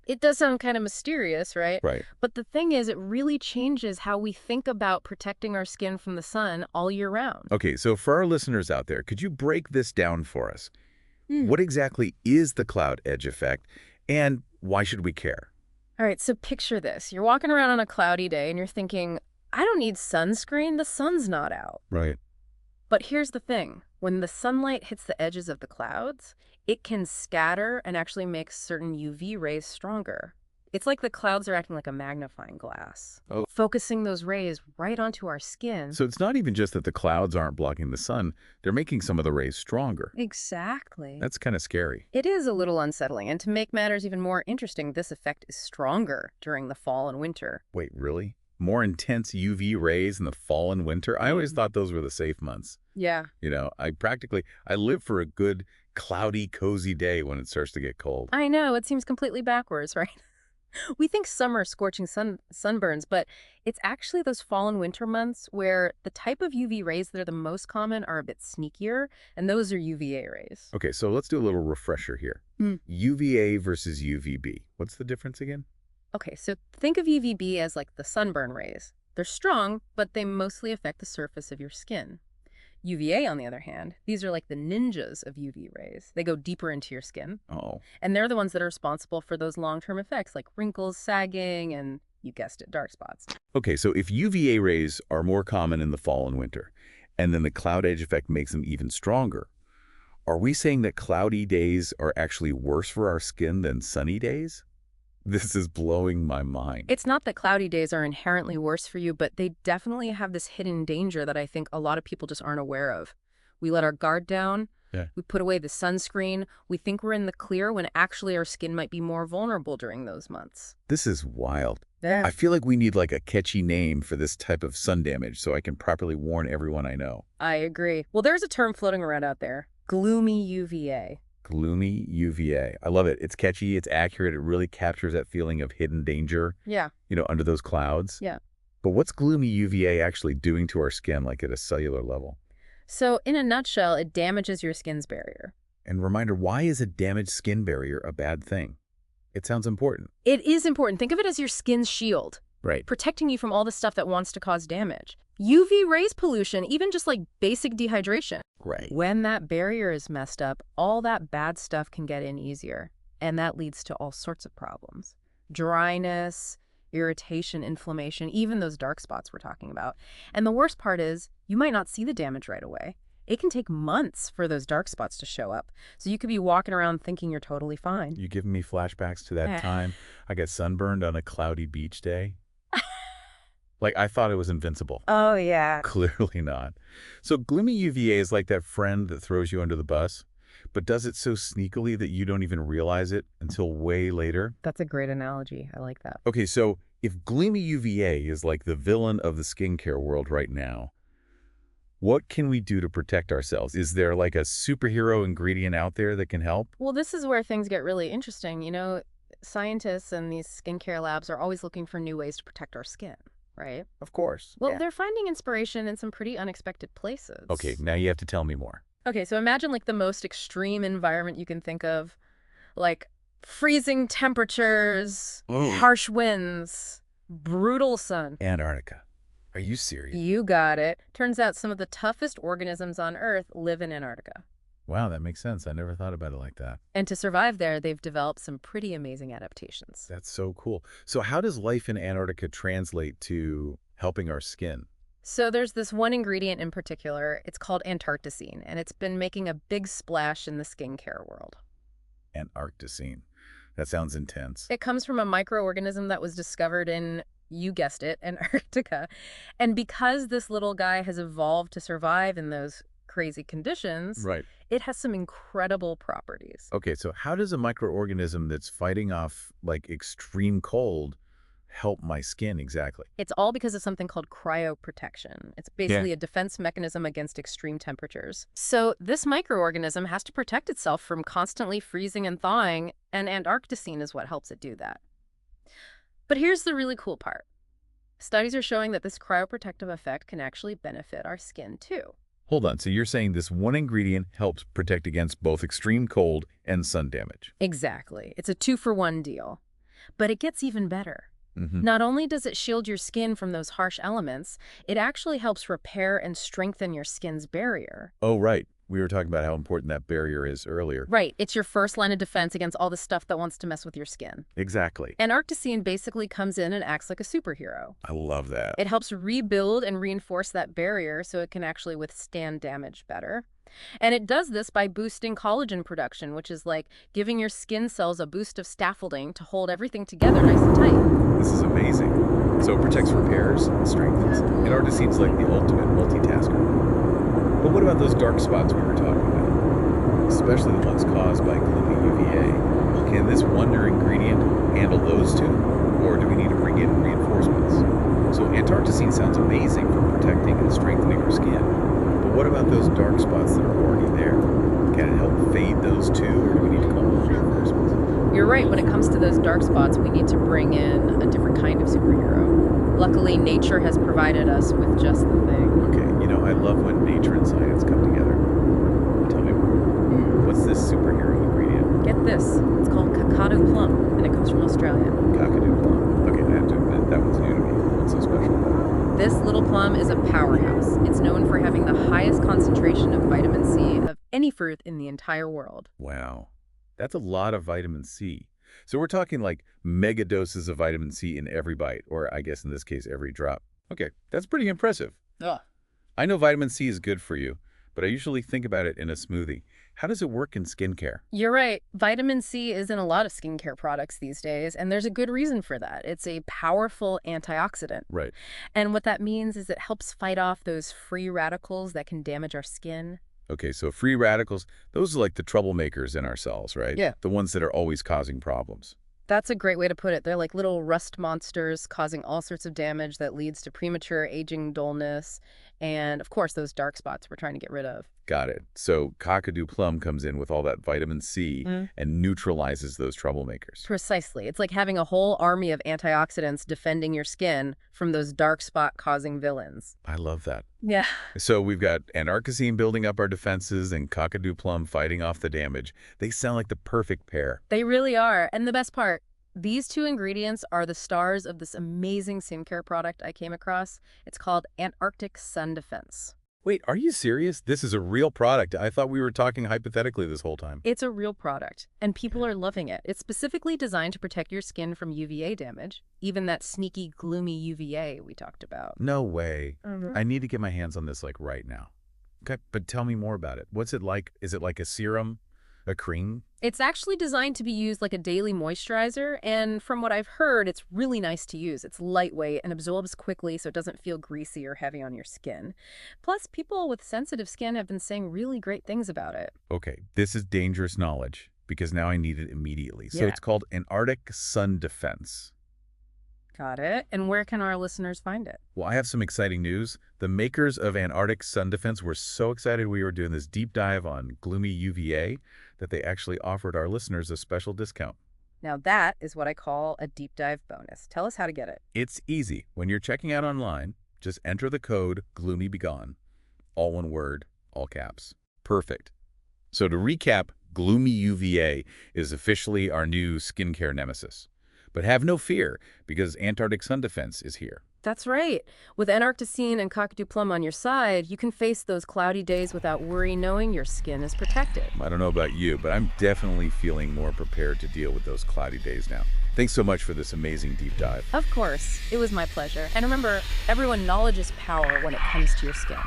It does sound kind of mysterious, right? Right. But the thing is, it really changes how we think about protecting our skin from the sun all year round. Okay, so for our listeners out there, could you break this down for us? Hmm. What exactly is the cloud edge effect, and why should we care? All right, so picture this. You're walking around on a cloudy day and you're thinking, I don't need sunscreen, the sun's not out. Right. But here's the thing. When the sunlight hits the edges of the clouds, it can scatter and actually make certain UV rays stronger. It's like the clouds are acting like a magnifying glass, Oh. focusing those rays right onto our skin. So it's not even just that the clouds aren't blocking the sun, they're making some of the rays stronger. Exactly. That's kind of scary. It is a little unsettling, and to make matters even more interesting, this effect is stronger during the fall and winter. Wait, really? More intense UV rays in the fall and winter? I always thought those were the safe months. Yeah. You know, I live for a good, cloudy, cozy day when it starts to get cold. I know, it seems completely backwards, right? We think summer scorching sunburns, but it's actually those fall and winter months where the type of UV rays that are the most common are a bit sneakier, and those are UVA rays. Okay, so let's do a little refresher here. UVA versus UVB. What's the difference again? Okay, so think of UVB as like the sunburn rays. They're strong, but they mostly affect the surface of your skin. UVA, on the other hand, these are like the ninjas of UV rays. They go deeper into your skin, Oh, and they're the ones that are responsible for those long-term effects like wrinkles, sagging, and, you guessed it, dark spots. okay, so if UVA rays are more common in the fall and winter, and then the cloud edge effect makes them even stronger, are we saying that cloudy days are actually worse for our skin than sunny days? This is blowing my mind. It's not that cloudy days are inherently worse for you, but they definitely have this hidden danger that I think a lot of people just aren't aware of. We let our guard down. Yeah. We put away the sunscreen. We think we're in the clear when actually our skin might be more vulnerable during those months. This is wild. Yeah. I feel like we need like a catchy name for this type of sun damage so I can properly warn everyone I know. I agree. Well, there's a term floating around out there, gloomy UVA. Gloomy UVA. I love it. It's catchy. It's accurate. It really captures that feeling of hidden danger, Yeah. under those clouds. Yeah. But what's gloomy UVA actually doing to our skin, like at a cellular level? So in a nutshell, it damages your skin's barrier. And reminder, why is a damaged skin barrier a bad thing? It sounds important. It is important. Think of it as your skin's shield, Right. protecting you from all the stuff that wants to cause damage. UV rays pollution, even just like basic dehydration. Right. When that barrier is messed up, all that bad stuff can get in easier. And that leads to all sorts of problems. Dryness, irritation, inflammation, even those dark spots we're talking about. And the worst part is, you might not see the damage right away. It can take months for those dark spots to show up. So you could be walking around thinking you're totally fine. You giving me flashbacks to that time I got sunburned on a cloudy beach day? Like, I thought it was invincible. Oh, yeah. Clearly not. So gloomy UVA is like that friend that throws you under the bus, but does it so sneakily that you don't even realize it until way later. That's a great analogy. I like that. Okay, so if gloomy UVA is like the villain of the skincare world right now, what can we do to protect ourselves? Is there like a superhero ingredient out there that can help? Well, this is where things get really interesting. Scientists and these skincare labs are always looking for new ways to protect our skin, right? Of course. Well, Yeah. they're finding inspiration in some pretty unexpected places. Okay, now you have to tell me more. Okay, so imagine like the most extreme environment you can think of, like freezing temperatures, harsh winds, brutal sun. Antarctica. Are you serious? You got it. Turns out some of the toughest organisms on Earth live in Antarctica. Wow, that makes sense. I never thought about it like that. And to survive there, they've developed some pretty amazing adaptations. That's so cool. So how does life in Antarctica translate to helping our skin? So there's this one ingredient in particular. It's called Antarcticine, and it's been making a big splash in the skincare world. Antarcticine. That sounds intense. It comes from a microorganism that was discovered in, you guessed it, Antarctica. And because this little guy has evolved to survive in those crazy conditions, Right. it has some incredible properties. Okay, so how does a microorganism that's fighting off like extreme cold help my skin exactly? It's all because of something called cryoprotection. It's basically a defense mechanism against extreme temperatures. So this microorganism has to protect itself from constantly freezing and thawing, and Antarcticine is what helps it do that. But here's the really cool part. Studies are showing that this cryoprotective effect can actually benefit our skin too. Hold on, so you're saying this one ingredient helps protect against both extreme cold and sun damage? Exactly. It's a 2-for-1 deal. But it gets even better. Not only does it shield your skin from those harsh elements, it actually helps repair and strengthen your skin's barrier. Oh, right. We were talking about how important that barrier is earlier. Right. It's your first line of defense against all the stuff that wants to mess with your skin. Exactly. And Arcine basically comes in and acts like a superhero. I love that. It helps rebuild and reinforce that barrier so it can actually withstand damage better. And it does this by boosting collagen production, which is like giving your skin cells a boost of scaffolding to hold everything together nice and tight. This is amazing. So it protects repairs and strengthens. And Arcine's like the ultimate multitasker. But what about those dark spots we were talking about? Especially the ones caused by gloomy UVA. Can this wonder ingredient handle those two? Or do we need to bring in reinforcements? So Antarcticine sounds amazing for protecting and strengthening our skin. But what about those dark spots that are already there? Can it help fade those too, or do we need to call those reinforcements? You're right, when it comes to those dark spots, we need to bring in a different kind of superhero. Luckily, nature has provided us with just the thing. Okay, I love when nature and science come together. Tell me more. What's this superhero ingredient? Get this. It's called Kakadu Plum, and it comes from Australia. Kakadu Plum. Okay, I have to admit, that one's new to me. What's so special about it? This little plum is a powerhouse. It's known for having the highest concentration of vitamin C of any fruit in the entire world. Wow. That's a lot of vitamin C. So we're talking like mega doses of vitamin C in every bite, or I guess in this case, every drop. Okay, that's pretty impressive. Ugh. I know vitamin C is good for you, but I usually think about it in a smoothie. How does it work in skincare? You're right. Vitamin C is in a lot of skincare products these days, and there's a good reason for that. It's a powerful antioxidant. Right. And what that means is it helps fight off those free radicals that can damage our skin. Okay, so free radicals, those are like the troublemakers in our cells, right? Yeah. The ones that are always causing problems. That's a great way to put it. They're like little rust monsters causing all sorts of damage that leads to premature aging, dullness, and of course those dark spots we're trying to get rid of. Got it. So Kakadu Plum comes in with all that vitamin C and neutralizes those troublemakers. Precisely. It's like having a whole army of antioxidants defending your skin from those dark spot causing villains. I love that. Yeah. So we've got Antarcticine building up our defenses and Kakadu Plum fighting off the damage. They sound like the perfect pair. They really are. And the best part, these two ingredients are the stars of this amazing skincare product I came across. It's called Antarctic Sun Defense. Wait, are you serious? This is a real product. I thought we were talking hypothetically this whole time. It's a real product, and people are loving it. It's specifically designed to protect your skin from UVA damage, even that sneaky, gloomy UVA we talked about. No way. I need to get my hands on this like right now. Okay, but tell me more about it. What's it like? Is it like a serum? A cream? It's actually designed to be used like a daily moisturizer, and from what I've heard, it's really nice to use. It's lightweight and absorbs quickly, so it doesn't feel greasy or heavy on your skin. Plus, people with sensitive skin have been saying really great things about it. Okay, this is dangerous knowledge, because now I need it immediately. So Yeah. it's called Antarctic Sun Defense. Got it. And where can our listeners find it? Well, I have some exciting news. The makers of Antarctic Sun Defense were so excited we were doing this deep dive on gloomy UVA that they actually offered our listeners a special discount. Now that is what I call a deep dive bonus. Tell us how to get it. It's easy. When you're checking out online, just enter the code GLOOMYBEGONE. All one word, all caps. Perfect. So to recap, gloomy UVA is officially our new skincare nemesis. But have no fear, because Antarctic Sun Defense is here. That's right. With Antarcticine and Kakadu Plum on your side, you can face those cloudy days without worry, knowing your skin is protected. I don't know about you, but I'm definitely feeling more prepared to deal with those cloudy days now. Thanks so much for this amazing deep dive. Of course. It was my pleasure. And remember, everyone, knowledge is power when it comes to your skin.